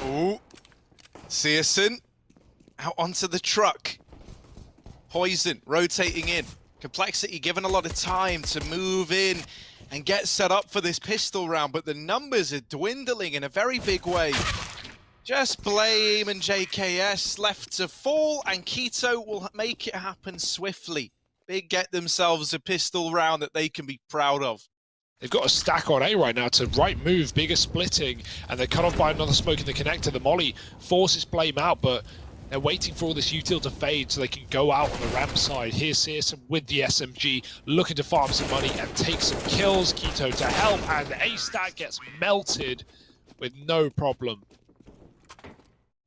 Ooh. Searson out onto the truck. Poison rotating in. Complexity given a lot of time to move in and get set up for this pistol round, but the numbers are dwindling in a very big way. Just Blame and JKS left to fall, and Keto will make it happen swiftly. Big get themselves a pistol round that they can be proud of. They've got a stack on A right now to right move, bigger splitting, and they're cut off by another smoke in the connector. The molly forces Blame out, but they're waiting for all this util to fade so they can go out on the ramp side. Here's Searson with the SMG, looking to farm some money and take some kills. Keto to help, and A-Stack gets melted with no problem.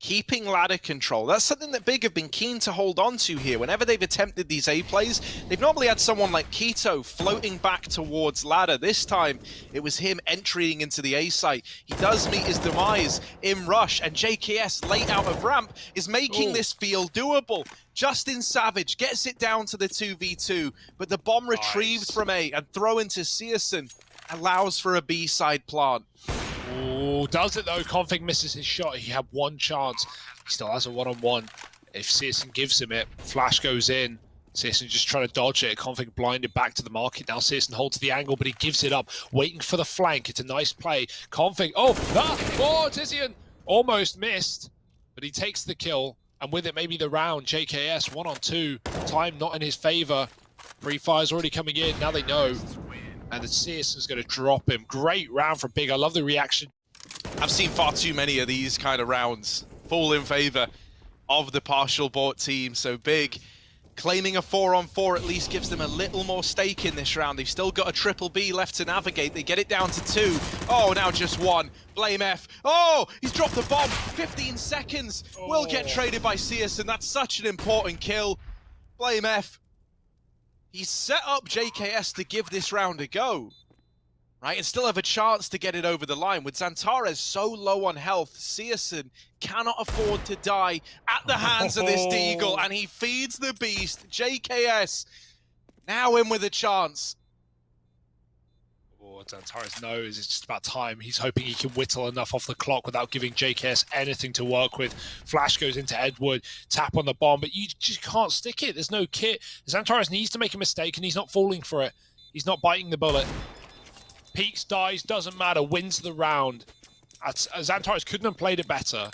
Keeping ladder control, that's something that Big have been keen to hold on to here. Whenever they've attempted these A plays, they've normally had someone like Keto floating back towards ladder. This time, it was him entering into the A site. He does meet his demise in rush, and JKS late out of ramp is making this feel doable. Justin Savage gets it down to the 2v2, but the bomb retrieved from A and thrown to Searson allows for a B side plant. Oh, does it though? Config misses his shot. He had one chance. He still has a one-on-one. If Searson gives him it, flash goes in. Searson just trying to dodge it. Config blinded back to the market. Now Searson holds the angle, but he gives it up, waiting for the flank. It's a nice play. Config, Tizian almost missed, but he takes the kill, and with it maybe the round. JKS 1-on-2. Time not in his favor. Pre-fire's already coming in. Now they know. And then Searson's going to drop him. Great round from Big. I love the reaction. I've seen far too many of these kind of rounds fall in favor of the partial bought team. So Big claiming a 4-on-4 at least gives them a little more stake in this round. They've still got a triple B left to navigate. They get it down to 2. Oh, now just 1. Blame F. Oh, he's dropped the bomb. 15 seconds. Will get traded by Searson. That's such an important kill. Blame F. He's set up JKS to give this round a go, right? And still have a chance to get it over the line. With Xantares so low on health, Searson cannot afford to die at the hands of this Deagle, and he feeds the beast. JKS now in with a chance. Oh, Xantares knows it's just about time. He's hoping he can whittle enough off the clock without giving JKS anything to work with. Flash goes into Edward, tap on the bomb, but you just can't stick it. There's no kit. Xantares needs to make a mistake, and he's not falling for it. He's not biting the bullet. Peaks, dies, doesn't matter, wins the round. Xantares couldn't have played it better.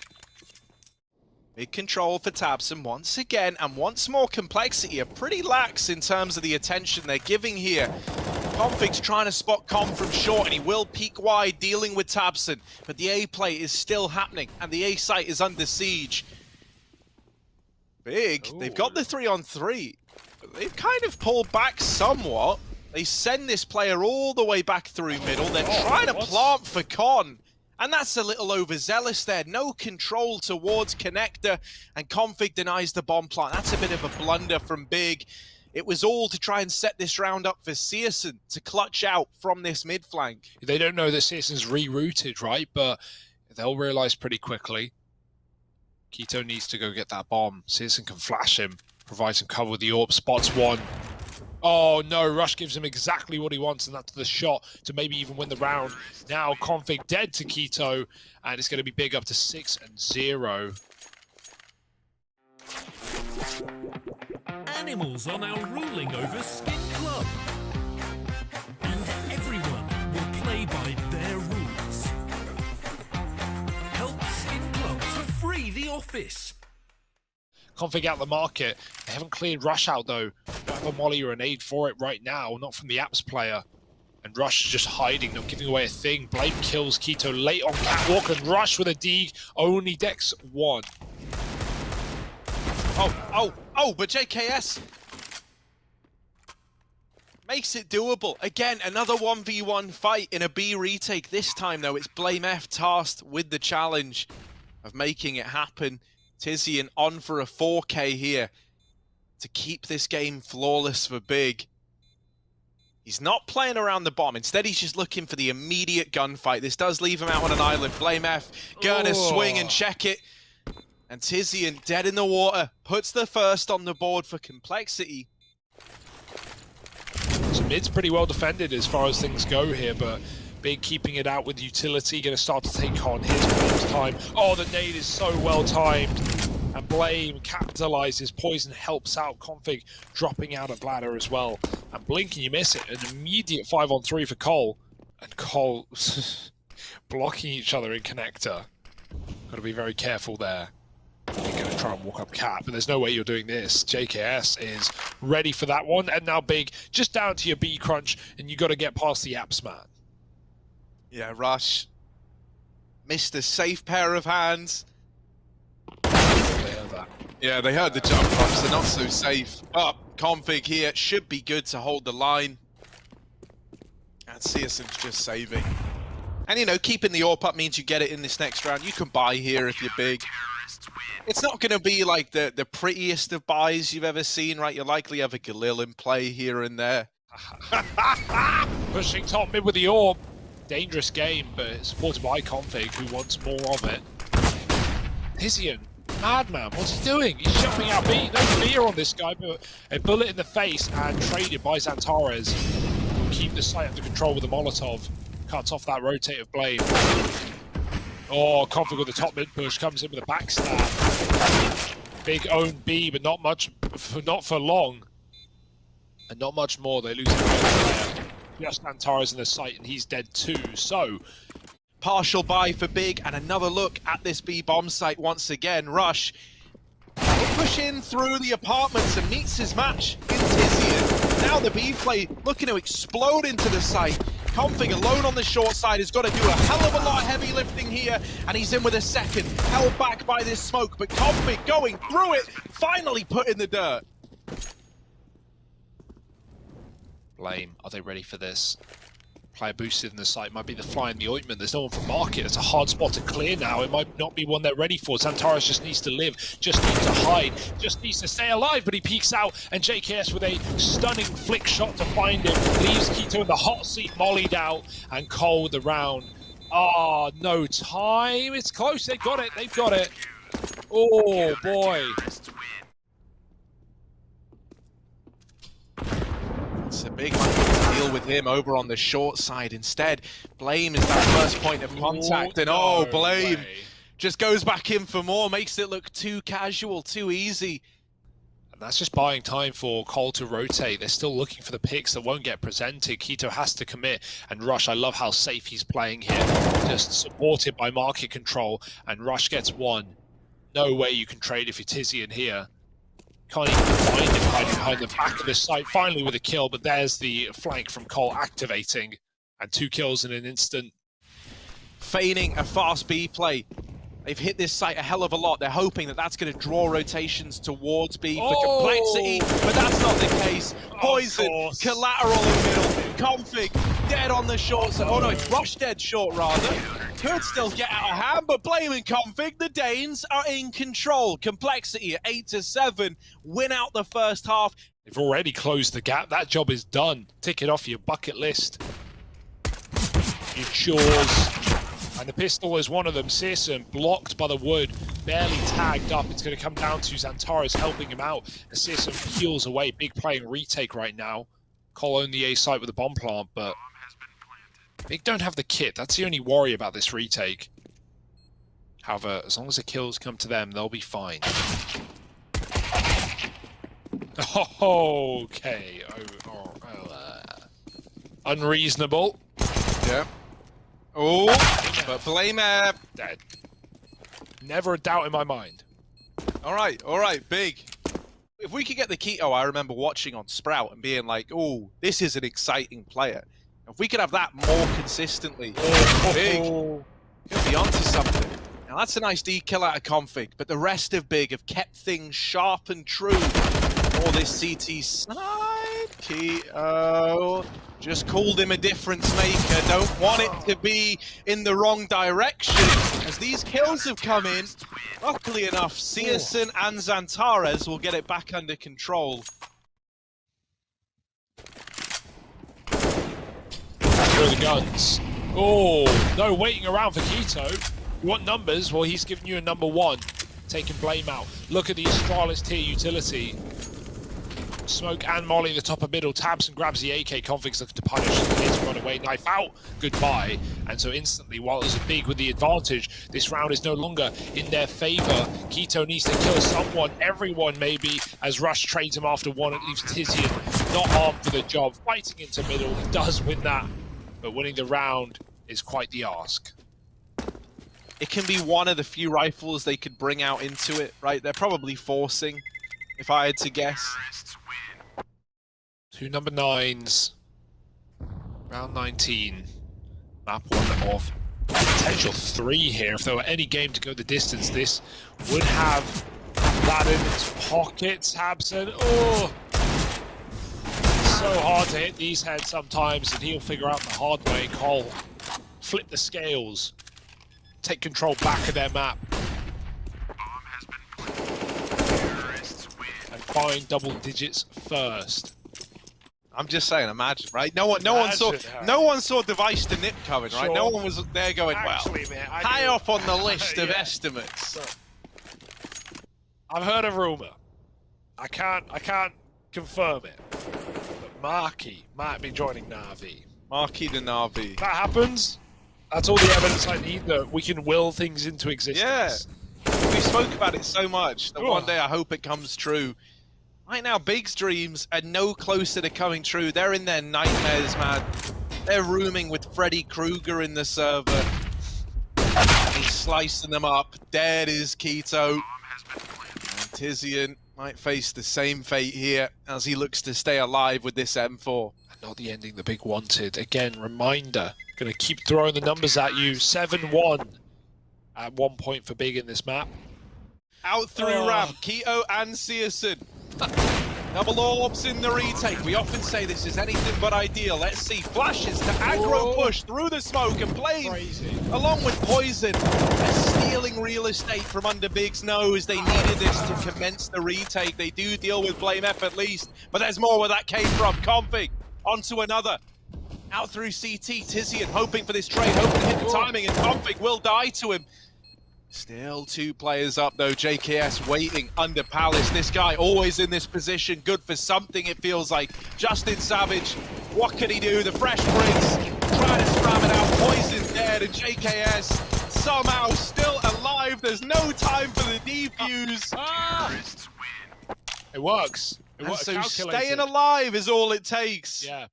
Big control for Tabson once again, and once more Complexity are pretty lax in terms of the attention they're giving here. Config's trying to spot Com from short, and he will peek wide, dealing with Tabson. But the A play is still happening, and the A site is under siege. Big, they've got the 3-on-3. But they've kind of pulled back somewhat. They send this player all the way back through middle. They're trying to plant for Con. And that's a little overzealous there. No control towards connector, and Config denies the bomb plant. That's a bit of a blunder from Big. It was all to try and set this round up for Searson to clutch out from this mid flank. They don't know that Searson's rerouted, right? But they'll realize pretty quickly. Keto needs to go get that bomb. Searson can flash him, provide some cover with the AWP, spots one. Oh no, Rush gives him exactly what he wants, and that's the shot to maybe even win the round. Now Config dead to Keto, and it's going to be Big up to 6-0. Animals are now ruling over Skin Club, and everyone will play by their rules. Help Skin Club to free the office. Config out the market. They haven't cleared Rush out though. Don't have a molly or an aid for it right now, not from the apps player. And Rush is just hiding, not giving away a thing. Blame kills Keto late on Catwalk, and Rush with a dig only decks 1. But JKS makes it doable. Again, another 1v1 fight in a B retake. This time, though, it's Blame F tasked with the challenge of making it happen. Tizian on for a 4K here to keep this game flawless for Big. He's not playing around the bomb. Instead, he's just looking for the immediate gunfight. This does leave him out on an island. Blame F, gonna swing and check it. And Tizian, dead in the water, puts the first on the board for Complexity. So mid's pretty well defended as far as things go here, but Big keeping it out with utility, going to start to take on his Blame's time. Oh, the nade is so well timed. And Blame capitalizes. Poison helps out Config, dropping out of ladder as well. And blink and you miss it. An immediate 5-on-3 for Cole. And Cole blocking each other in connector. Got to be very careful there. You're going to try and walk up cap, but there's no way you're doing this. JKS is ready for that one. And now Big, just down to your B crunch, and you got to get past the apps man. Yeah, Rush missed a safe pair of hands. They heard that. Yeah, they heard the jump ups. They're not so safe. But Config here should be good to hold the line. And Searson's just saving. And you know, keeping the AWP up means you get it in this next round. You can buy here if you're big. It's not going to be like the prettiest of buys you've ever seen, right? You'll likely have a Galil in play here and there. Pushing top mid with the AWP. Dangerous game, but it's supported by Config, who wants more of it. Tizian, madman, what's he doing? He's jumping out B. No fear on this guy, but a bullet in the face and traded by Xantares. Will keep the site under control with a Molotov. Cuts off that rotate of Blade. Oh, Config with the top mid push, comes in with a backstab. Big own B, but not much, not for long. And not much more, they lose a player. Just Xantares in the site, and he's dead too. So, partial buy for Big, and another look at this B bomb site once again. Rush will push in through the apartments and meets his match in Tizian. Now the B play looking to explode into the site. Config alone on the short side has got to do a hell of a lot of heavy lifting here, and he's in with a second, held back by this smoke, but Config going through it, finally put in the dirt. Blame, are they ready for this? Player boosted in the site, might be the fly in the ointment. There's no one from market. It's a hard spot to clear now. It might not be one they're ready for. Xantares just needs to live, just needs to hide, just needs to stay alive, but he peeks out, and JKS with a stunning flick shot to find him. Leaves k2 in the hot seat, mollied out, and Cole with the round. Ah, no time. It's close. They got it. They've got it. Oh, boy. It's a big one to deal with him over on the short side. Instead, Blame is that first point of contact, and oh, Blame just goes back in for more, makes it look too casual, too easy. And that's just buying time for Cole to rotate. They're still looking for the picks that won't get presented. k2 has to commit, and Rush, I love how safe he's playing here. Just supported by market control, and Rush gets one. No way you can trade if you're Tizian here. Can't even find him hiding behind the back of the site. Finally with a kill, but there's the flank from Cole activating. And 2 kills in an instant. Feigning a fast B play. They've hit this site a hell of a lot. They're hoping that that's going to draw rotations towards B for complexity, but that's not the case. Poison, collateral in middle, Config dead on the short side. Oh no, it's Rush dead short rather. Could still get out of hand, but blaming Config, the Danes are in control. Complexity at 8-7, win out the first half. They've already closed the gap. That job is done. Tick it off your bucket list. Your chores. And the pistol is one of them. Searson blocked by the wood, barely tagged up. It's going to come down to Xantares helping him out. And Searson peels away. Big playing retake right now. Cole owned the A site with a bomb plant, but Big don't have the kit. That's the only worry about this retake. However, as long as the kills come to them, they'll be fine. Okay. Unreasonable. Yeah. Oh, but Blame dead. Never a doubt in my mind. All right, Big. If we could get the Keto, I remember watching on Sprout and being like, oh, this is an exciting player. If we could have that more consistently, Big could be onto something. Now that's a nice D kill out of Config, but the rest of Big have kept things sharp and true for this CT side. Keto just called him a difference maker. Don't want it to be in the wrong direction as these kills have come in. Luckily enough, Searson and Xantares will get it back under control. Through the guns. Oh, no waiting around for Keto. You want numbers? Well, he's giving you a number 1. Taking Blame out. Look at the Astralis tier utility. Smoke and Molly at the top of middle. Tabson grabs the AK. Config's looking to punish. Needs to run away. Knife out. Goodbye. And so instantly, while it was big with the advantage, this round is no longer in their favor. Keto needs to kill someone, everyone maybe, as Rush trades him after one. It leaves Tizian not armed for the job. Fighting into middle. He does win that, but winning the round is quite the ask. It can be one of the few rifles they could bring out into it, right? They're probably forcing, if I had to guess. 2 number 9s. Round 19. Map 1 of potential 3 here. If there were any game to go the distance, this would have that in its pockets. Habson. Oh! So hard to hit these heads sometimes, and he'll figure out the hard way. Cole, flip the scales. Take control back of their map. And find double digits first. I'm just saying, imagine, right? No one saw device to nip coming, right? Sure. No one was there going, Actually, well, man, high up on the list of Yeah. estimates. I've heard a rumor. I can't confirm it. But Marky might be joining Na'Vi. Marquis de Navi. If that happens, that's all the evidence I need that we can will things into existence. Yeah. We spoke about it so much that Oh. one day I hope it comes true. Right now, Big's dreams are no closer to coming true. They're in their nightmares, man. They're rooming with Freddy Krueger in the server. He's slicing them up. Dead is Keto. And Tizian might face the same fate here as he looks to stay alive with this M4. And not the ending the Big wanted. Again, reminder, gonna keep throwing the numbers at you. 7-1 at 1 point for Big in this map. Out through ramp, Keto and Searson. Double orbs in the retake. We often say this is anything but ideal. Let's see. Flashes to aggro push through the smoke and Blade, Crazy. along with Poison. They're stealing real estate from under Big's nose. They needed this to commence the retake. They do deal with Blame F at least, but there's more where that came from. Config onto another. Out through CT, Tizian hoping for this trade, hoping to hit the timing, and Config will die to him. Still 2 players up though. JKS waiting under Palace. This guy always in this position, good for something it feels like. Justin Savage, what can he do? The fresh breeze, trying to scram it out. Poison dead, and JKS somehow still alive. There's no time for the defuse. It works. It And works. so staying alive is all it takes. Yeah.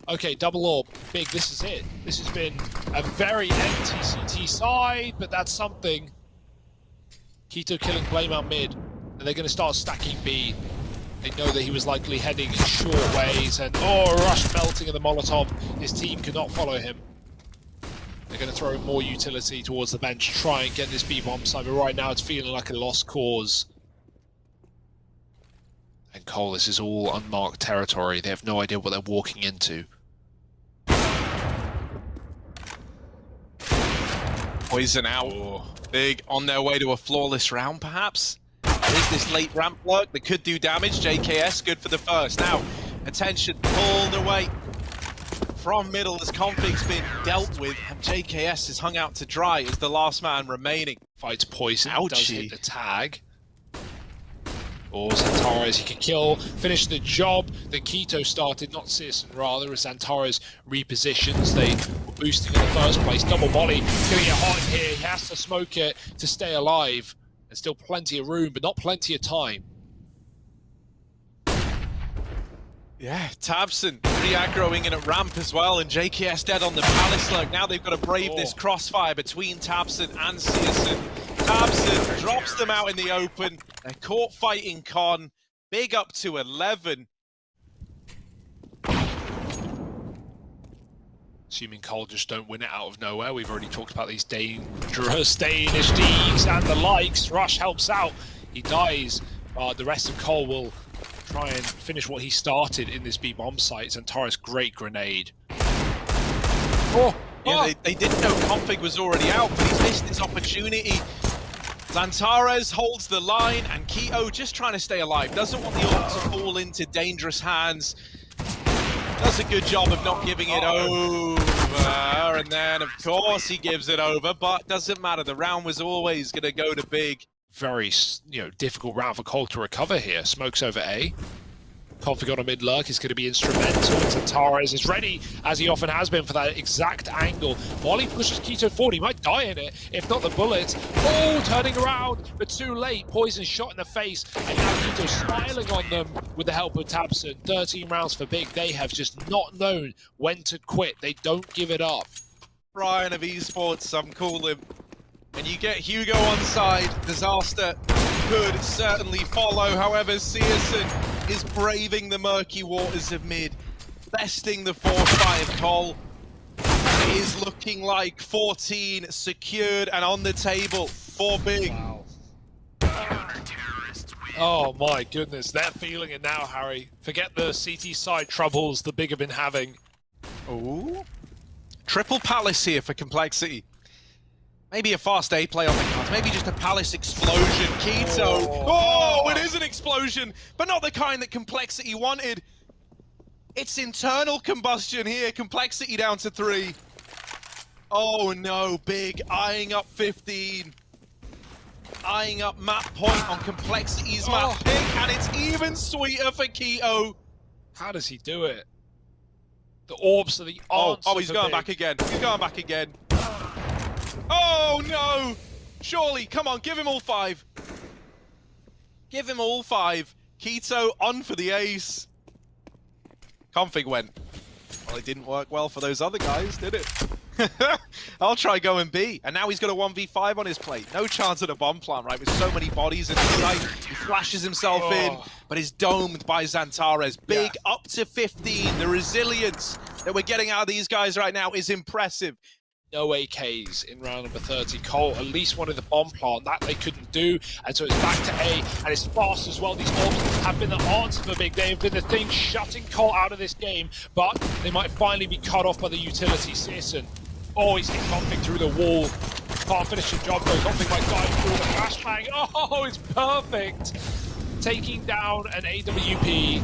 Okay, double orb. Big, this is it. This has been a very empty CT side, but that's something. Keto killing Blame out mid, and they're going to start stacking B. They know that he was likely heading in short ways, and Rush melting in the Molotov. His team cannot follow him. They're going to throw more utility towards the bench, try and get this B bomb side, but right now it's feeling like a lost cause. And Cole, this is all unmarked territory. They have no idea what they're walking into. Poison out. Big on their way to a flawless round, perhaps. Is this late ramp lurk that could do damage? JKS good for the first. Now, attention pulled away from middle as Config's been dealt with, and JKS is hung out to dry as the last man remaining. Fights Poison, does Ouchie. hit the tag. Xantares, he can kill, finish the job that Keto started, not Searson rather, as Xantares repositions. They were boosting in the first place. Double volley, gonna get hot in here. He has to smoke it to stay alive. There's still plenty of room, but not plenty of time. Yeah, Tabson re-aggroing in at ramp as well, and JKS dead on the Palace lurk. Now they've got to brave this crossfire between Tabson and Searson. Tabson drops them out in the open. They're caught fighting Con. Big up to 11. Assuming Cole just don't win it out of nowhere. We've already talked about these dangerous Danish Deeks and the likes. Rush helps out. He dies. The rest of Cole will try and finish what he started in this B-bomb site. Xantares, great grenade. Yeah, they didn't know Config was already out, but he's missed his opportunity. Xantares holds the line, and Keto just trying to stay alive. Doesn't want the ult to fall into dangerous hands. Does a good job of not giving it over. And then, of course, he gives it over, but doesn't matter. The round was always going to go to Big. Very, difficult round for Cole to recover here. Smokes over A. Config on a mid lurk is going to be instrumental. And Tavares is ready, as he often has been, for that exact angle. Molly pushes Keto forward. He might die in it, if not the bullets. Oh, turning around, but too late. Poison shot in the face. And now Keto smiling on them with the help of Tabson. 13 rounds for Big. They have just not known when to quit. They don't give it up. Brian of esports, some call him. And you get Hugo on side. Disaster could certainly follow. However, Searson is braving the murky waters of mid, besting the 4-5 call. It is looking like 14 secured and on the table for Big. Wow. Oh my goodness, they're feeling it now, Harry. Forget the CT side troubles the Big have been having. Ooh. Triple Palace here for Complexity. Maybe a fast A play on the cards. Maybe just a Palace explosion. Keto. Oh, it is an explosion, but not the kind that Complexity wanted. It's internal combustion here. Complexity down to 3. Oh no, Big eyeing up 15. Eyeing up map point on Complexity's map pick, and it's even sweeter for Keto. How does he do it? The orbs are the answer. Oh, he's going back again. He's going back again. Oh no! Surely, come on, give him all 5. Give him all 5. Keto on for the ace. Config went. Well, it didn't work well for those other guys, did it? I'll try going B. And now he's got a 1v5 on his plate. No chance at a bomb plant, right? With so many bodies in the site. He flashes himself in, but is domed by Xantares. Big up to 15. The resilience that we're getting out of these guys right now is impressive. No AKs in round number 30. Cole at least wanted the bomb plant. That they couldn't do. And so it's back to A. And it's fast as well. These orbs have been the answer for Big. They've been the thing shutting Cole out of this game. But they might finally be cut off by the utility. Searson. Oh, he's hit Config through the wall. Can't finish the job though. Config might dive through the flashbang. Oh, it's perfect. Taking down an AWP.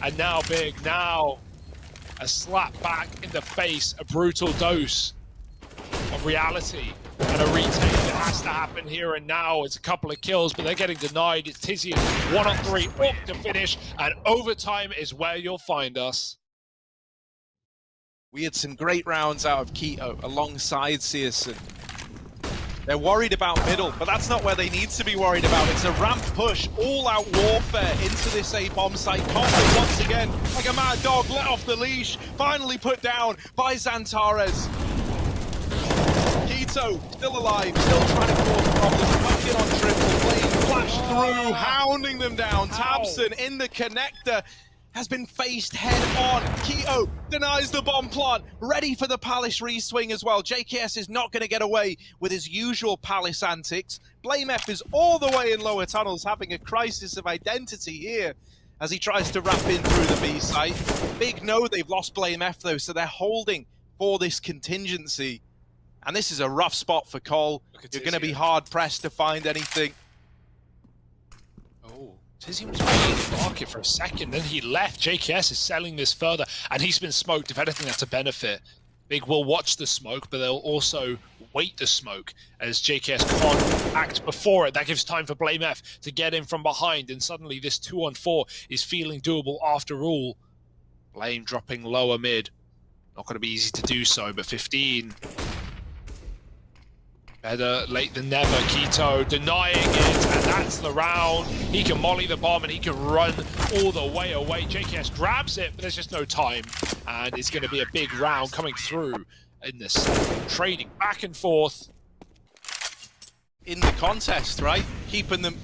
And now Big. Now a slap back in the face, a brutal dose of reality, and a retake that has to happen here and now. It's a couple of kills, but they're getting denied. It's Tizian 1-on-3 up to finish, and overtime is where you'll find us. We had some great rounds out of Keto alongside Searson. They're worried about middle, but that's not where they need to be worried about. It's a ramp push, all-out warfare into this A-bomb site. Config once again, like a mad dog, let off the leash, finally put down by Xantares. Keto, still alive, still trying to cause problems, back in on triple, Blade flash through, hounding them down. Tabson in the connector has been faced head-on. Keto denies the bomb plant, ready for the Palace re-swing as well. JKS is not going to get away with his usual Palace antics. BlameF is all the way in lower tunnels, having a crisis of identity here as he tries to wrap in through the B site. Big know they've lost BlameF though, so they're holding for this contingency. And this is a rough spot for Cole. You're going to be hard-pressed to find anything. Tizian was really in the market for a second, then he left. JKS is selling this further, and he's been smoked. If anything, that's a benefit. Big will watch the smoke, but they'll also wait the smoke, as JKS can't act before it. That gives time for BlameF to get in from behind, and suddenly this 2-on-4 is feeling doable after all. Blame dropping lower mid. Not going to be easy to do so, but 15. Better late than never. Keto denying it, and that's the round. He can molly the bomb and he can run all the way away. JKS grabs it, but there's just no time. And it's going to be a big round coming through in this, trading back and forth. In the contest, right? Keeping them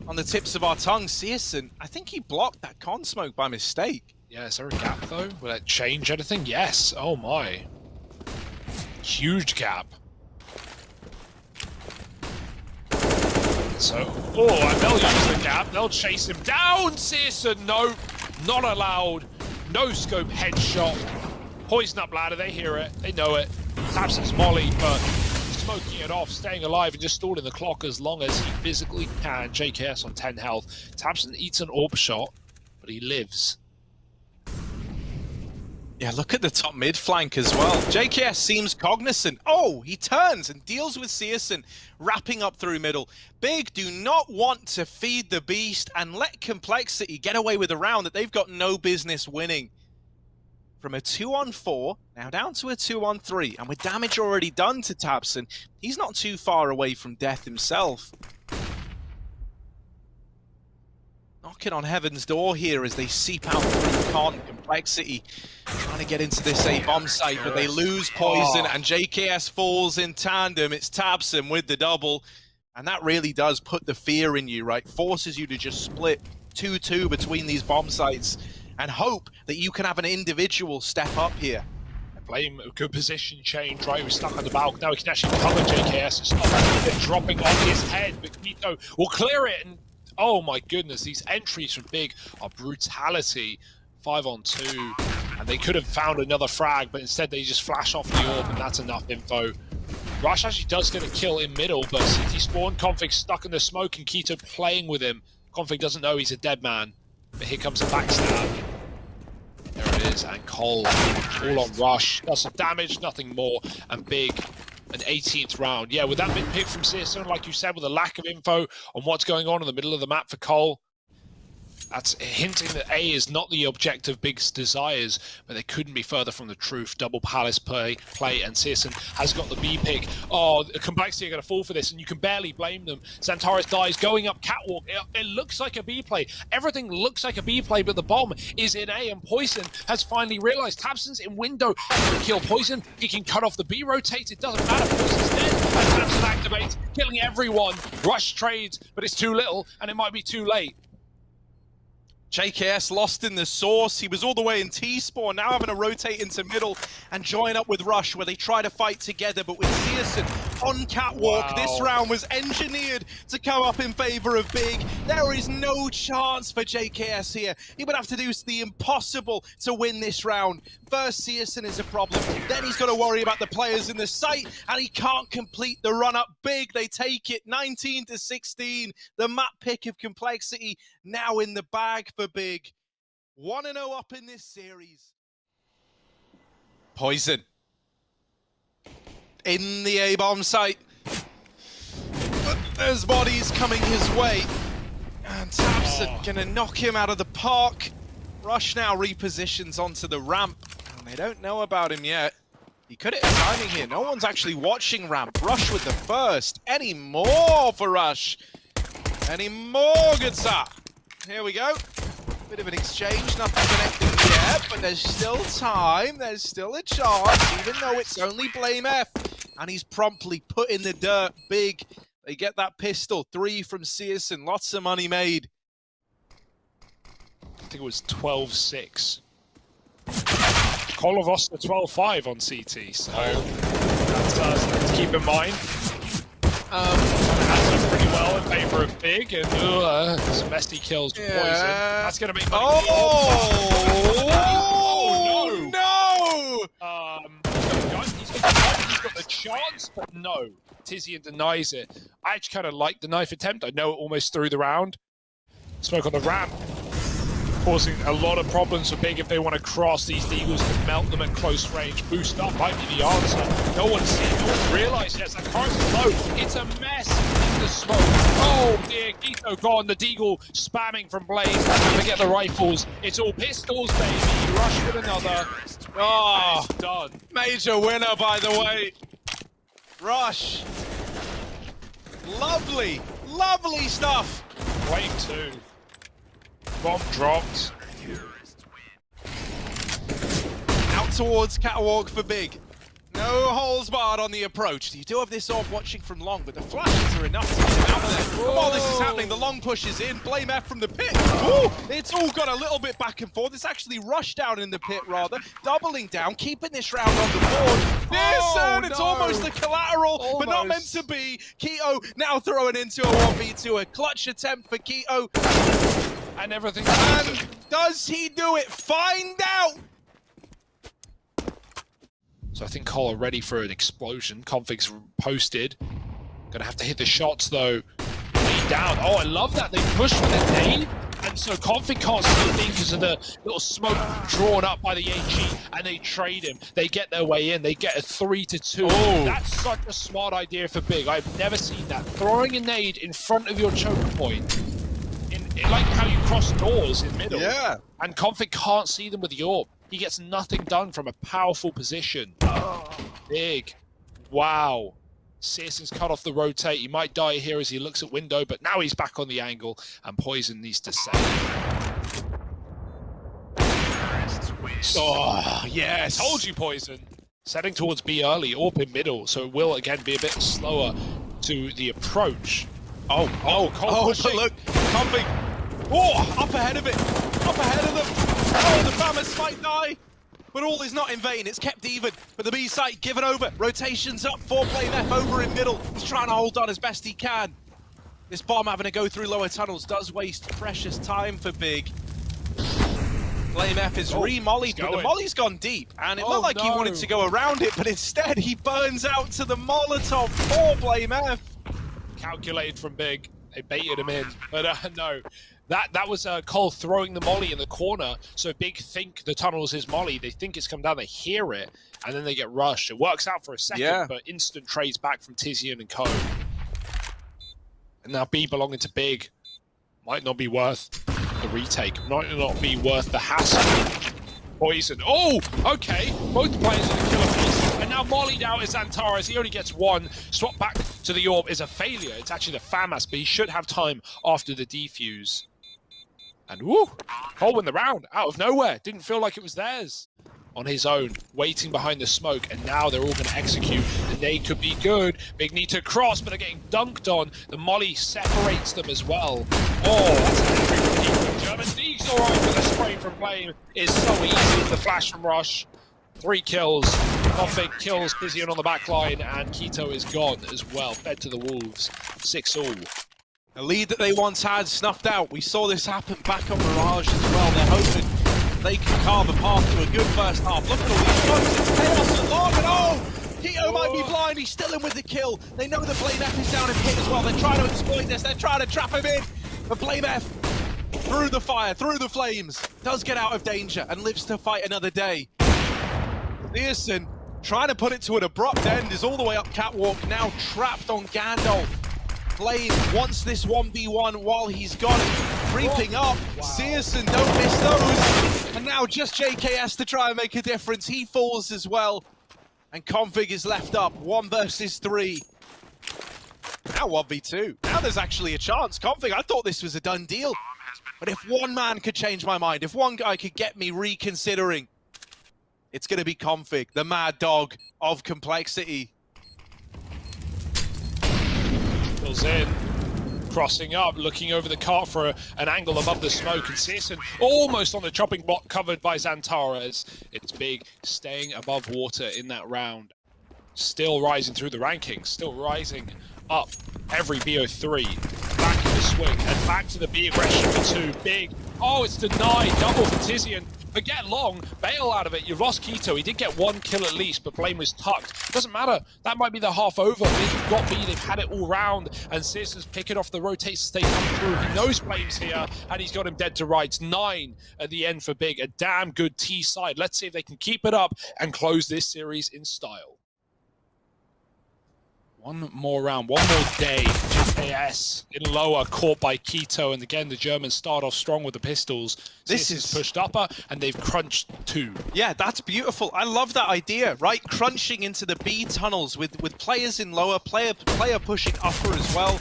on the tips of our tongues. Searson, I think he blocked that con smoke by mistake. Yeah, is there a gap though? Will that change anything? Yes. Oh my. Huge gap. So, and they'll use the gap, they'll chase him down. Searson, no, not allowed. No scope headshot. Poison up ladder, they hear it, they know it. Tabson's molly, but smoking it off, staying alive and just stalling the clock as long as he physically can. JKS on 10 health. Tabson eats an orb shot, but he lives. Yeah, look at the top mid flank as well. JKS seems cognizant. Oh, he turns and deals with Searson, wrapping up through middle. Big do not want to feed the beast and let Complexity get away with a round that they've got no business winning. From a 2-on-4, now down to a 2-on-3, and with damage already done to tabseN, he's not too far away from death himself. Knocking on heaven's door here as they seep out through Con. Complexity trying to get into this A bomb site, but they lose Poison, and JKS falls in tandem. It's tabseN with the double, and that really does put the fear in you, right? Forces you to just split 2-2 between these bomb sites and hope that you can have an individual step up here. Blame a good position change, right? We're stuck on the balcony. Now he can actually cover JKS. It's not dropping on his head, but Quito will clear it. And oh my goodness, these entries from Big are brutality. 5-on-2, and they could have found another frag, but instead they just flash off the orb, and that's enough info. Rush actually does get a kill in middle, but City spawn. Config stuck in the smoke, and Quito playing with him. Config doesn't know he's a dead man, but here comes a backstab. There it is, and Cole all on Rush. Does some damage, nothing more, and Big, an 18th round. Yeah, with that mid pick from Searson, like you said, with a lack of info on what's going on in the middle of the map for Cole, that's hinting that A is not the objective Big's desires, but they couldn't be further from the truth. Double Palace play, and Searson has got the B pick. Oh, Complexity are going to fall for this, and you can barely blame them. Xantares dies, going up Catwalk. It looks like a B play. Everything looks like a B play, but the bomb is in A, and Poison has finally realized tabseN's in window. He can kill Poison. He can cut off the B rotate. It doesn't matter. Poison's dead. And tabseN activates, killing everyone. Rush trades, but it's too little, and it might be too late. JKS lost in the source. He was all the way in T-spawn, now having to rotate into middle and join up with Rush, where they try to fight together, but with Searson on Catwalk, this round was engineered to come up in favor of Big. There is no chance for JKS here. He would have to do the impossible to win this round. First, Searson is a problem. Then he's got to worry about the players in the site, and he can't complete the run-up. Big, they take it 19-16. The map pick of Complexity now in the bag for Big. 1-0 up in this series. Poison in the A-bomb site. But there's bodies coming his way. And tabseN gonna knock him out of the park. Rush now repositions onto the ramp. And they don't know about him yet. He could hit a timing here. No one's actually watching ramp. Rush with the first. Any more for Rush? Any more, good sir? Here we go. Bit of an exchange, nothing connecting yet, but there's still time, there's still a chance, even though it's only Blame F. And he's promptly put in the dirt. Big, they get that pistol, 3 from Searson, lots of money made. I think it was 12-6. Kolovosta 12-5 on CT, so that's something to keep in mind. That's done pretty well in favor of Big, and some messy kills for Poison. That's going to make money. Oh no! He's got the chance, but no. Tizian denies it. I actually kind of like the knife attempt. I know it almost threw the round. Smoke on the ramp, causing a lot of problems for Big if they want to cross. These Deagles can melt them at close range. Boost up might be the answer. No one's seen, no one's realized yet. That car's low. It's a mess in the smoke. Oh dear, Quito gone. The Deagle spamming from Blaze. Forget the rifles. It's all pistols, baby. Rush with another. Oh, it's done. Major winner, by the way. Rush. Lovely, lovely stuff. Wave 2. Bomb dropped. Out towards Catwalk for Big. No holes barred on the approach. You do have this orb watching from long, but the flashes are enough to get him out there. While this is happening, the long push is in. Blame F from the pit. Ooh, it's all got a little bit back and forth. It's actually Rush down in the pit, rather. Doubling down, keeping this round on the board. It's almost a collateral, but not meant to be. Quito now throwing into a 1v2. A clutch attempt for Quito. And everything. And does he do it? Find out! So I think Cole are ready for an explosion. Config's posted. Gonna have to hit the shots though. Nade down. Oh, I love that. They push with a nade. And so Config can't see a thing because of the little smoke drawn up by the AG, and they trade him. They get their way in. They get a 3-2. Oh. That's such a smart idea for Big. I've never seen that. Throwing a nade in front of your choke point, in like how you cross doors in middle. Yeah. And Config can't see them with the AWP. He gets nothing done from a powerful position. Big. Wow. Searson's cut off the rotate. He might die here as he looks at window, but now he's back on the angle, and Poison needs to save. Oh, yes. Told you, Poison. Setting towards B early, AWP in middle, so it will again be a bit slower to the approach. Oh, but look, Config. Oh, up ahead of it. Up ahead of them. Oh, the Famas might die. But all is not in vain. It's kept even. But the B site given over. Rotations up. 4PlameF over in middle. He's trying to hold on as best he can. This bomb having to go through lower tunnels does waste precious time for Big. PlameF is re-mollied, but the molly's gone deep. And it looked like he wanted to go around it, but instead he burns out to the Molotov for PlameF. Calculated from Big. They baited him in, but no. That was Cole throwing the molly in the corner, so Big think the tunnel is his molly. They think it's come down, they hear it, and then they get rushed. It works out for a second, but instant trades back from Tizian and Co. And now B belonging to Big. Might not be worth the retake, might not be worth the hassle. Poison. Oh, okay. Both players are the killer piece. And now mollied out is Antares. He only gets one. Swap back to the AWP is a failure. It's actually the FAMAS, but he should have time after the defuse. And woo! Cole win the round out of nowhere. Didn't feel like it was theirs. On his own, waiting behind the smoke, and now they're all going to execute. And they could be good. Big need to cross, but they're getting dunked on. The molly separates them as well. Oh, that's an every repeat. German D's alright, but the spray from Flame is so easy. The flash from Rush. 3 kills. Config kills Tizian on the back line, and Keto is gone as well. Fed to the Wolves. 6-all. A lead that they once had snuffed out. We saw this happen back on Mirage as well. They're hoping they can carve a path to a good first half. Look at all these smokes. It's chaos and long, and oh! Keto might be blind. He's still in with the kill. They know the PlameF is down in pit as well. They're trying to exploit this. They're trying to trap him in. But PlameF, through the fire, through the flames, does get out of danger and lives to fight another day. Searson, trying to put it to an abrupt end, is all the way up catwalk, now trapped on Gandalf. Flame wants this 1v1 while he's got it. Creeping up, Searson, don't miss those. And now just JKS to try and make a difference. He falls as well. And Config is left up, 1 versus 3. Now 1v2. Now there's actually a chance. Config, I thought this was a done deal. But if one man could change my mind, if one guy could get me reconsidering, it's going to be Config, the mad dog of complexity. Goes in, crossing up, looking over the cart for an angle above the smoke, and Searson almost on the chopping block covered by Xantares. It's Big, staying above water in that round. Still rising through the rankings, still rising up every BO3. Back in the swing, and back to the B aggression for 2. Big, oh, it's denied, double for Tizian. But get long, bail out of it. You've lost Keto. He did get 1 kill at least, but Flame was tucked. Doesn't matter. That might be the half over. They've got B. They've had it all round. And Searson's picking off the rotates as they come through. He knows Flame's here, and he's got him dead to rights. 9 at the end for Big. A damn good T side. Let's see if they can keep it up and close this series in style. One more round, one more day. JKS in lower, caught by Keto, and again the Germans start off strong with the pistols. This is pushed upper, and they've crunched 2. Yeah, that's beautiful. I love that idea, right? Crunching into the B tunnels with players in lower, player pushing upper as well.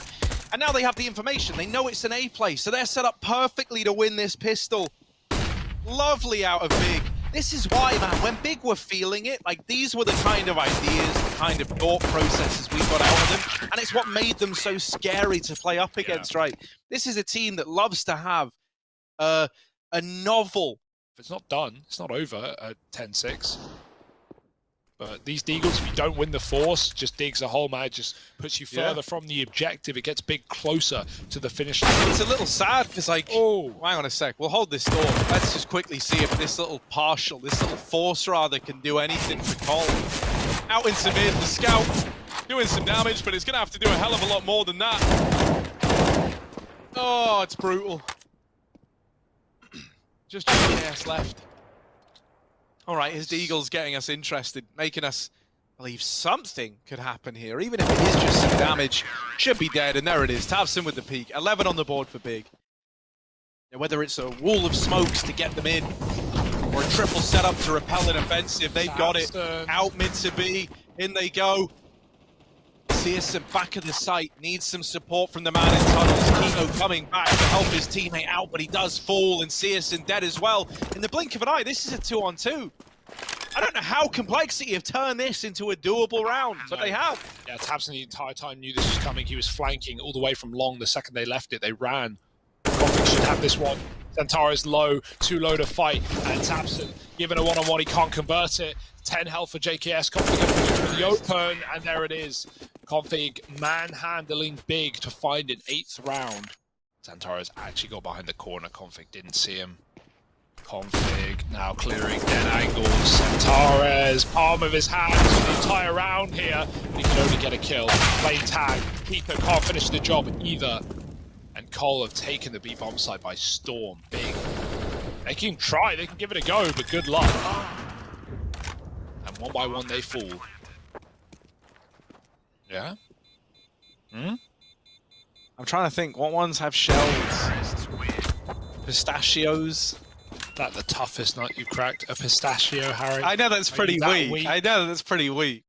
And now they have the information. They know it's an A play, so they're set up perfectly to win this pistol. Lovely out of Big. This is why, man, when Big were feeling it, like, these were the kind of ideas, the kind of thought processes we got out of them, and it's what made them so scary to play up against, right? This is a team that loves to have a novel. If it's not done, it's not over at 10-6. But these Deagles, if you don't win the force, just digs a hole, man. It just puts you further from the objective. It gets Big closer to the finish line. It's a little sad because, like, oh, hang on a sec. We'll hold this door. Let's just quickly see if this little force rather, can do anything for Cole. Out into mid, the scout doing some damage, but it's going to have to do a hell of a lot more than that. Oh, it's brutal. Just JKS left. All right, his Deagle's getting us interested, making us believe something could happen here. Even if it is just some damage, should be dead, and there it is. tabseN with the peak. 11 on the board for Big. Now, whether it's a wall of smokes to get them in, or a triple setup to repel an offensive, they've got it. Out mid to B, in they go. csgo back of the site, needs some support from the man in tunnels. Csgo coming back to help his teammate out, but he does fall, and csgo dead as well. In the blink of an eye, this is a 2-on-2. I don't know how Complexity have turned this into a doable round, but they have. Yeah, tabseN the entire time knew this was coming. He was flanking all the way from long. The second they left it, they ran. Config should have this one. Xantara is low, too low to fight, and tabseN given a one-on-one, he can't convert it. 10 health for JKS. Config going to go to the open, and there it is. Config manhandling Big to find an 8th round. Xantara's actually got behind the corner. Config didn't see him. Config now clearing dead angles. Xantara's palm of his hand for the entire round here. He can only get a kill. Playing tag. Peter can't finish the job either. And Cole have taken the B-bomb side by storm. Big. They can try, they can give it a go, but good luck. And one by one they fall. Yeah? I'm trying to think, what ones have shells? Pistachios? That the toughest nut you cracked? A pistachio, Harry? I know that's pretty that weak. I know that's pretty weak.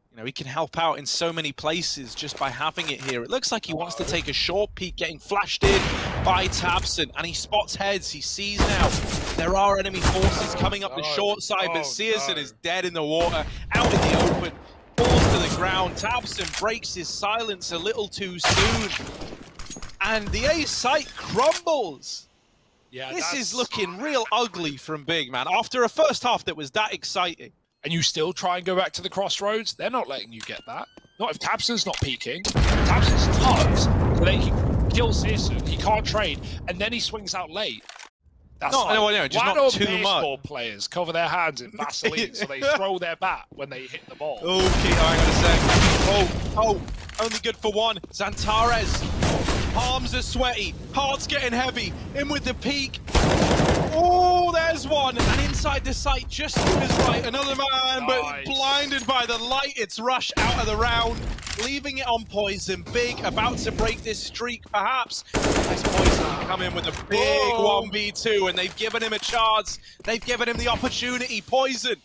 You know, he can help out in so many places just by having it here. It looks like he wants to take a short peek, getting flashed in by tabseN, and he spots heads. He sees now there are enemy forces coming up the short side, but csgo is dead in the water, out in the open, falls to the ground. tabseN breaks his silence a little too soon, and the A site crumbles. Yeah, this is looking real ugly from Big, man. After a first half that was that exciting. And you still try and go back to the crossroads? They're not letting you get that. Not if tabseN's not peeking. tabseN's tugs, so they can kill csgo. He can't trade, and then he swings out late. That's no, just not too baseball much. Players cover their hands in Vaseline, so they throw their bat when they hit the ball. Okay, hang on a sec. Oh, only good for one. Xantara's palms are sweaty, heart's getting heavy, in with the peak. Oh, there's one, and inside the site, just to his right, another man, but blinded by the light. It's Rush out of the round, leaving it on poisonn. Big, about to break this streak, perhaps. As poisonn can come in with a big 1v2, and they've given him a chance. They've given him the opportunity. poisonn.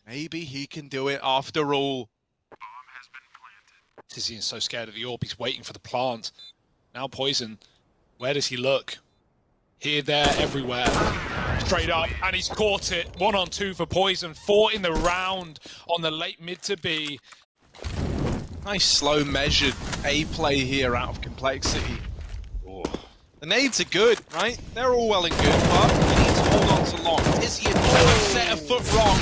Maybe he can do it after all. Tizian's so scared of the orb, he's waiting for the plant. Now poisonn, where does he look? Here, there, everywhere. Straight up, and he's caught it. 1-on-2 for poisonn. 4 in the round on the late mid to B. Nice slow measured A play here out of Complexity. Oh. The nades are good, right? They're all well and good, but we need to hold on to long. Tizian set a foot wrong.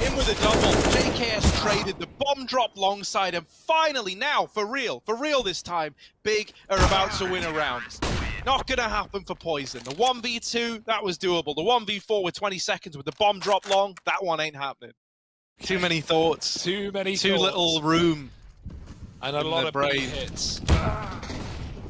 In with a double. JKS traded, the bomb dropped long side, and finally now, for real this time, Big are about to win a round. Not gonna happen for poisonn. The 1v2, that was doable. The 1v4 with 20 seconds with the bomb drop long, that one ain't happening. Too many thoughts. Too little room. And a lot of big hits.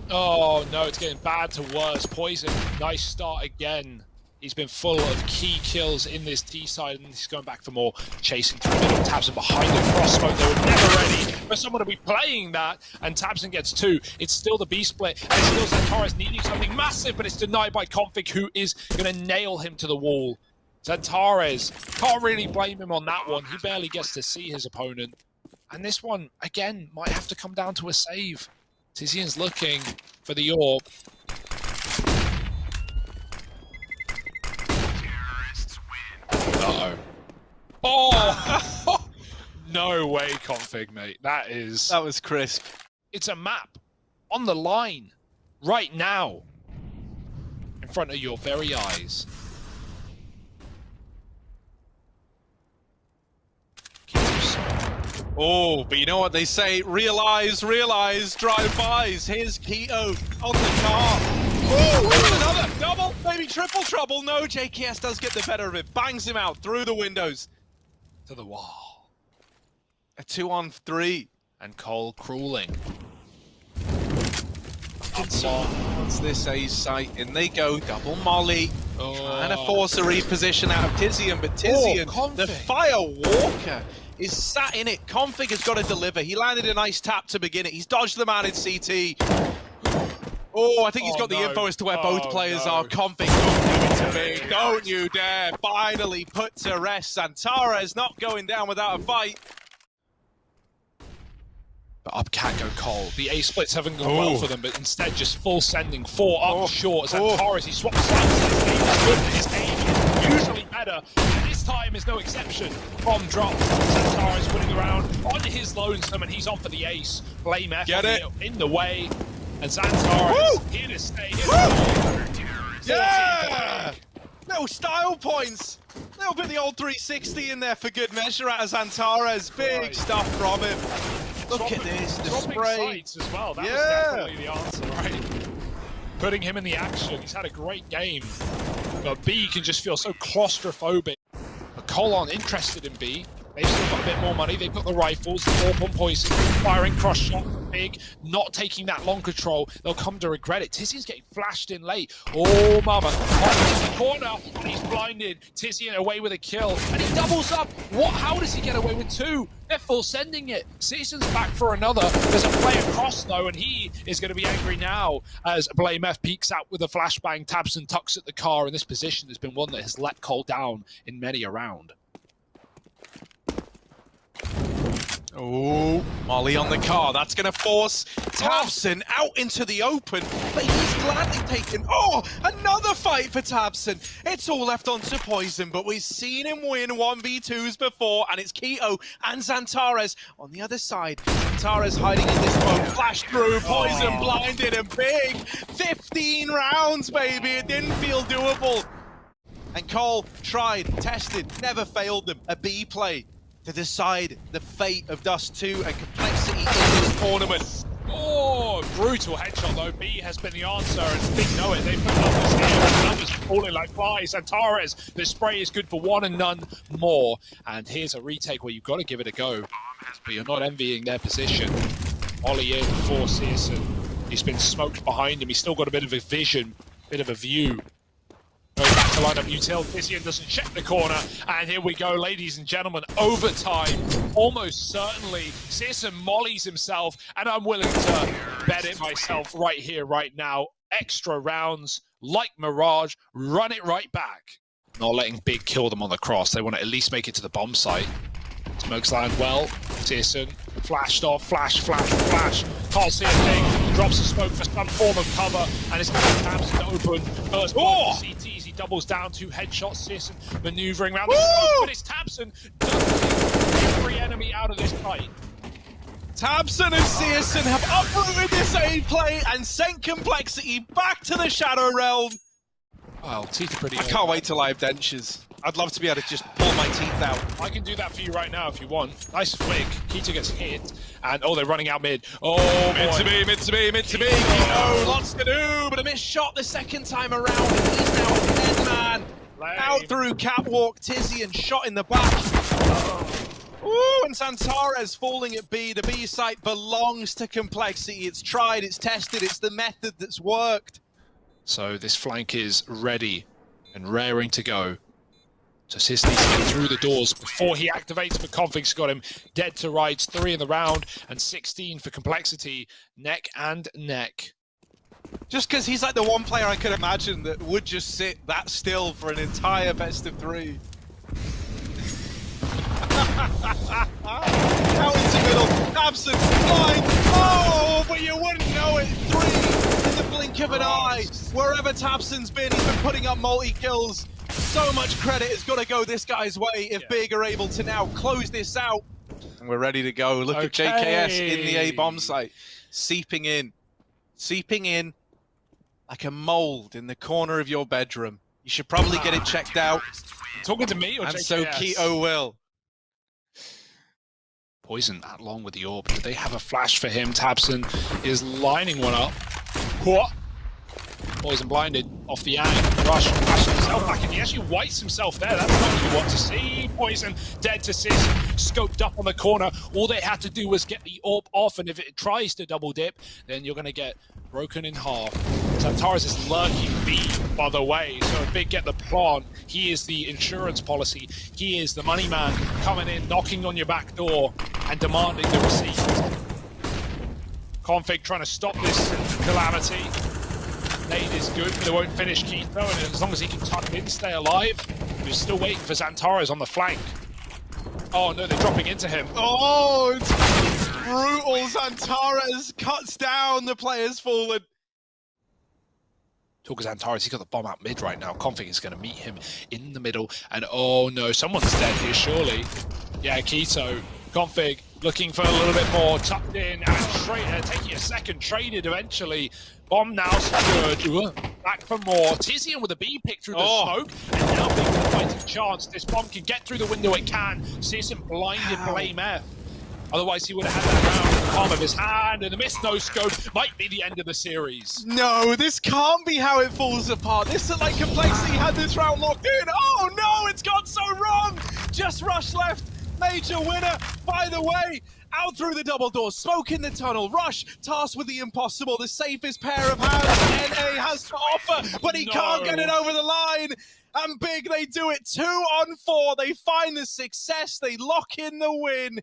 Oh no, it's getting bad to worse. poisonn, nice start again. He's been full of key kills in this T side, and he's going back for more. Chasing through the middle, tabseN behind the crossbow. They were never ready for someone to be playing that, and tabseN gets 2. It's still the B split, and it's still Xantara's needing something massive, but it's denied by Config, who is going to nail him to the wall. Xantara's can't really blame him on that one. He barely gets to see his opponent. And this one, again, might have to come down to a save. Tizian's looking for the orb. Uh-oh. Oh! No way, Config, mate. That was crisp. It's a map on the line right now in front of your very eyes. Oh, but you know what they say, realize, drive-bys. Here's Keto on the car. Ooh, another double, maybe triple trouble. No, JKS does get the better of it. Bangs him out through the windows. To the wall. A 2-on-3. And Cole crawling. looking towards this A site. In they go, double molly. Trying to force a reposition out of Tizian, but Tizian, the Firewalker, is sat in it. Config has got to deliver. He landed a nice tap to begin it. He's dodged the man in CT. Oh, I think he's got the info as to where both players are. Config, don't do it to me. Don't you dare. Finally put to rest. Xantares not going down without a fight. But up can't go Cole. The A splits haven't gone well for them, but instead just full sending. 4 up short. Xantares, he swaps sides. His aim is usually better. And this time is no exception. Bomb drop. Xantares winning around on his lonesome, and he's on for the ace. Blame F in the way. And Xantares here to stay. Yeah! Little style points. Little bit of the old 360 in there for good measure out of Xantares. Big stuff from him. Look at this, the spray. As well. That was definitely the answer, right? Putting him in the action. He's had a great game. But B can just feel so claustrophobic. But Cole aren't interested in B. They've still got a bit more money. They've got the rifles, the 4-bomb poison, firing cross shot, big, not taking that long control. They'll come to regret it. Tizian's getting flashed in late. Oh, mama. On the corner, and he's blinded. Tizian away with a kill, and he doubles up. What? How does he get away with 2? They're full sending it. Season's back for another. There's a play across, though, and he is going to be angry now as Blame F peeks out with a flashbang. Tabson tucks at the car, and this position has been one that has let Cole down in many a round. Oh, Molly on the car. That's going to force Tabson out into the open, but he's gladly taken. Oh, another fight for Tabson. It's all left on to Poison, but we've seen him win 1v2s before, and it's Keto and Xantares on the other side. Xantares hiding in this boat. Flash through, Poison blinded, and big. 15 rounds, baby. It didn't feel doable. And Cole tried, tested, never failed them. A B play to decide the fate of Dust 2 and Complexity in this tournament. Oh, brutal headshot though. B has been the answer, and Big know it. They put numbers here, and numbers falling like flies. Xantares, the spray is good for 1 and none more. And here's a retake where you've got to give it a go, but you're not envying their position. Ollie in for Searson. He's been smoked behind him. He's still got a bit of a vision, bit of a view. Goes back to line up Util. Tizian doesn't check the corner. And here we go, ladies and gentlemen. Overtime. Almost certainly. Searson mollies himself. And I'm willing to bet it myself right here, right now. Extra rounds, like Mirage, run it right back. Not letting Big kill them on the cross. They want to at least make it to the bomb site. Smokes land well. Searson flashed off. Flash, flash, flash. Can't see a thing. Drops the smoke for some form of cover. And it's going to Tabson to open. First one for CTs. He doubles down 2 headshots. Searson maneuvering around the smoke. But it's Tabson dumping every enemy out of this fight. Tabson and Searson have uprooted this A play and sent Complexity back to the Shadow Realm. Well, teeth are pretty. I can't wait till I have dentures. I'd love to be able to just pull my teeth out. I can do that for you right now if you want. Nice flick. Keto gets hit. And they're running out mid. Oh, mid to me, mid to me, mid to me. Keto, lots to do, but a missed shot the second time around. And he's now a dead man. Out through Catwalk, Tizian shot in the back. Ooh, and Xantares falling at B. The B site belongs to Complexity. It's tried, it's tested, it's the method that's worked. So this flank is ready and raring to go. So Sis needs to get through the doors before he activates, but Config's got him dead to rights. 3 in the round and 16 for Complexity, neck and neck. Just because he's like the one player I could imagine that would just sit that still for an entire best of 3. Out into middle, Tabson, blind, oh, but you wouldn't know it. 3 in the blink of an eye. Wherever Tabson's been, he's been putting up multi-kills. So much credit has got to go this guy's way if Big are able to now close this out. And we're ready to go. Look at JKS in the A bomb site, seeping in like a mold in the corner of your bedroom. You should probably get it checked out. Talking to me or and JKS? so Keto will. Poison that long with the orb. Do they have a flash for him? Tabson is lining one up. What? Poison blinded off the Yang. Rush flashing himself back, and he actually whites himself there. That's not what you want to see. Poison dead to Sis, scoped up on the corner. All they had to do was get the AWP off, and if it tries to double dip, then you're going to get broken in half. Xantares is lurking B, by the way, so if Big get the plant, he is the insurance policy. He is the money man coming in, knocking on your back door, and demanding the receipt. Config trying to stop this calamity. Nade is good, but it won't finish Keitho, and as long as he can tuck in, stay alive. We're still waiting for Xantares on the flank. Oh no, they're dropping into him. Oh, it's brutal. Xantares cuts down, the player's fallen. Talk of Xantares, he's got the bomb out mid right now. Config is going to meet him in the middle, and oh no, someone's dead here, surely. Yeah, Keito. Config looking for a little bit more, tucked in, and taking a second, traded eventually. Bomb now secured. Back for more. Tizian with a B pick through the smoke, and now Big with a fighting chance. This bomb can get through the window, it can. Season blinded Blame F. Otherwise, he would have had that round in the palm of his hand, and the missed no-scope might be the end of the series. No, this can't be how it falls apart. This is like Complexity had this round locked in. Oh no, it's gone so wrong. Just Rush left. Major winner, by the way. Out through the double doors, smoke in the tunnel. Rush tasked with the impossible, the safest pair of hands NA has to offer, but he can't get it over the line. And Big, they do it 2 on 4. They find the success, they lock in the win,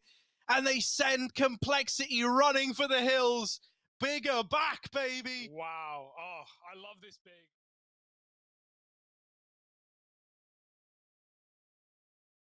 and they send Complexity running for the hills. Big are back, baby. Wow. Oh, I love this Big.